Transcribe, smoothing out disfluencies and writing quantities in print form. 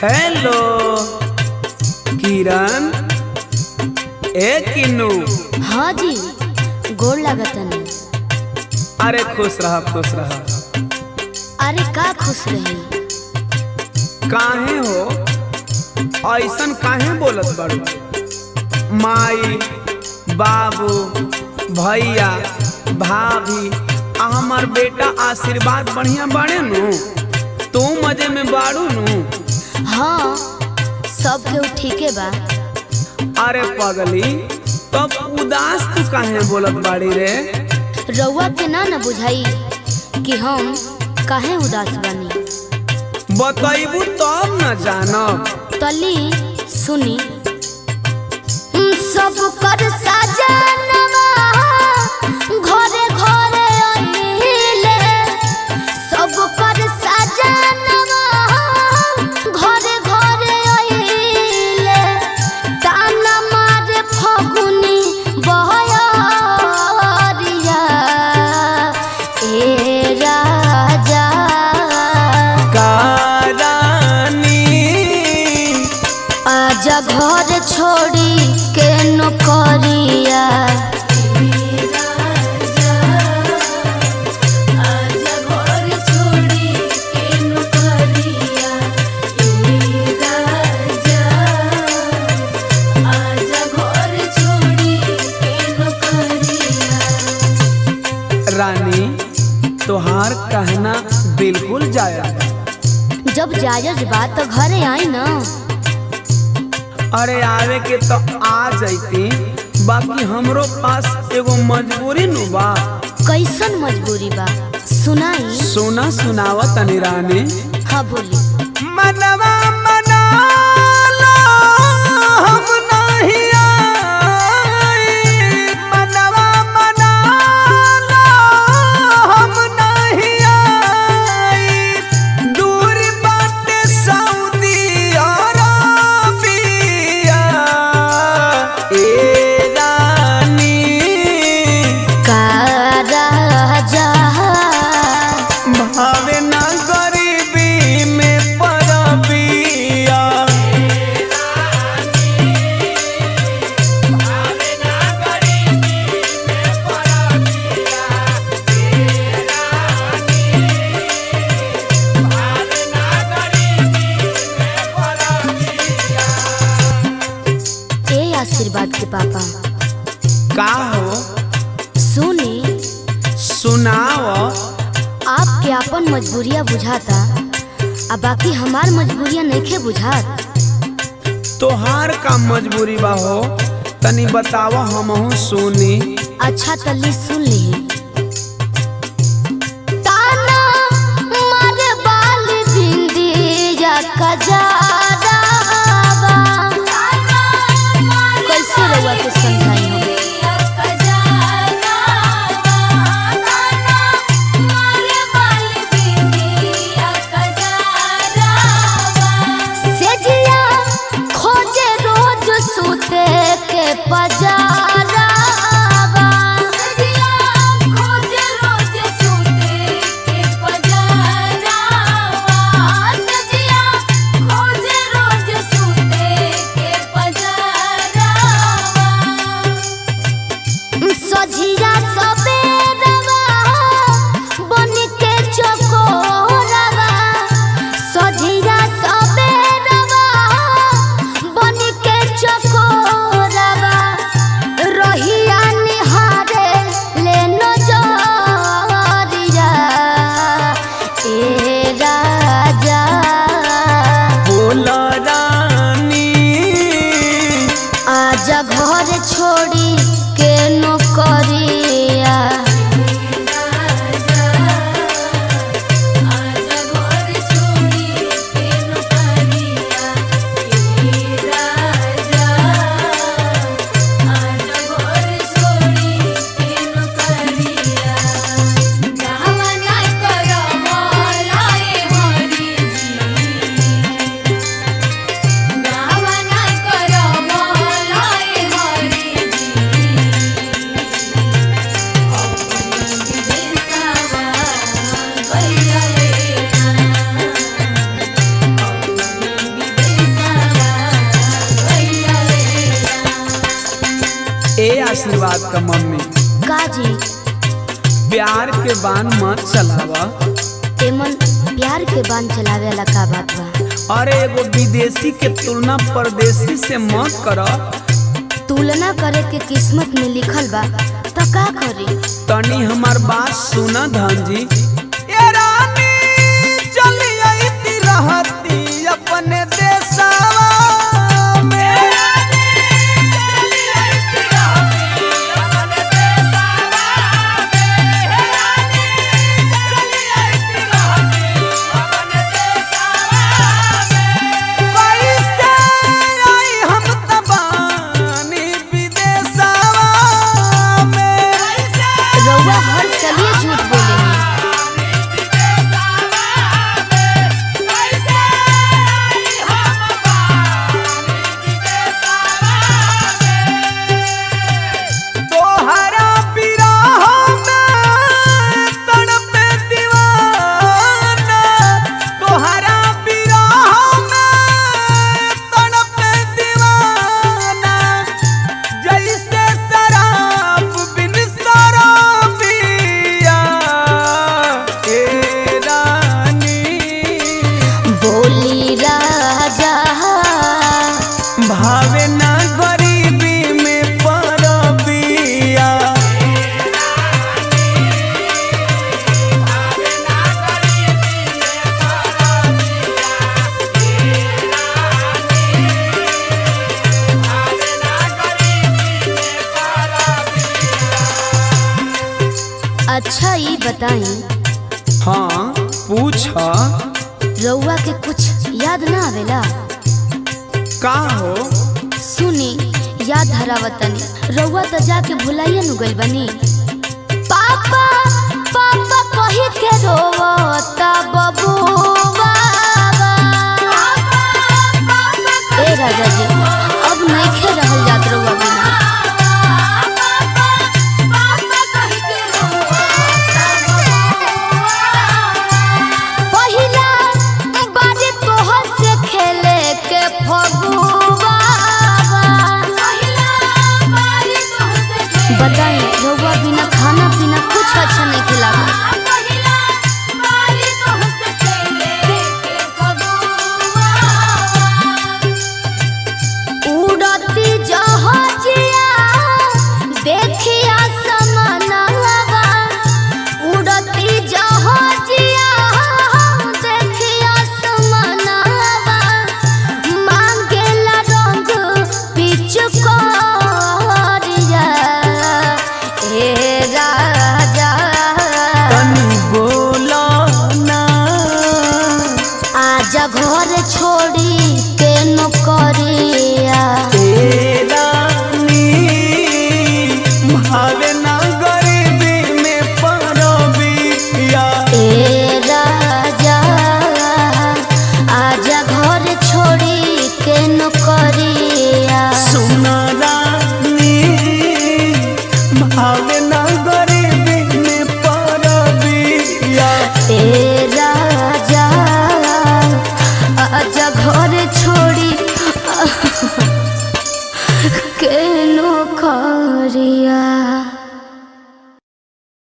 Hello किरण। ए किन्नू। हाँ जी, गोड़ लागतन। अरे खुश रहा खुश रहा। अरे का खुश रही? काहे हो ऐसन काहे बोलत बाड़ू? माई बाबू भैया भाभी हमार बेटा आशीर्वाद बढ़िया बाड़े नु। तू मजे में बाड़ू नु। हाँ, सब केहू ठीके बा। अरे पगली, तब उदास तू काहे बोलत बाड़ी रे? रउआ के ना बुझाई कि हम काहे उदास बानी। बताइबू तब न जानब। तली सुनी। सब कर सजनवा घरे घरे आइले, सब कर सजनवा घरे घरे आइले, ताना मारे फगुनी बहयरिया ए राजा आजा घर छोड़ी के नौकरिया। रानी तोहार कहना बिल्कुल जायज। जब जायज बात तो घरे आई ना। अरे आवे के तो आ जाती, बाकी हमरो पास एगो मजबूरी नु बा। कैसन मजबूरी बा सुनाई? सोना सुनावा तनी रानी। हाँ बोली। मनवा मना लो हम नहीं आई, मनवा मना लो हम नहीं आई, दूर बाटे सऊदी अरबिया ए रानी। का राजा भावे ना गरीबी में परबिया। ए आशीर्वाद के पापा। का हो? सुनी। सुनाओ। आपके अपन मजबूरियाँ बुझाता, आ बाकी हमार मजबूरियाँ नइखे बुझात। तोहार का मजबूरी बा हो? तनी बतावा हमहू सुनी। अच्छा तल्ली सुन ली। ताना मारे बाल बिंदिया कजारा बा। कैसे रउआ के समझाई हम? सेजिया खोजे रोज सूते के पजारा बा। खोजे आशीर्वाद का मम्मी का जी? प्यार के बाण मत चलावा। एमन प्यार के बाण चलावे वाला का बात बा? अरे एगो विदेशी के तुलना परदेसी से मत कर। तुलना करे के किस्मत में लिखल बा तो का करी? तनी हमार बात सुना धन जी। ए रानी चली आई ती रहती अपने देशवा में। रउआ हर चलिए झूठ बोलेनी। तोहरा बिरह में तड़पे दीवाना, तोहरा बिरह में तड़पे दीवाना, जैसे शराब बिन शराबिया। ए रानी बोली राजा भावे ना गरीबी में परबिया। अच्छा ये बताई, हाँ पूछ। रउआ के कुछ याद ना आवेला? का हो? सुनी याद धरावतनी। रउआ तो जाके भुलाइए नु गइल बनी। पापा पापा कही के रोवता बबुआ। ए राजा जी अब नइखे रहल जात रउआ।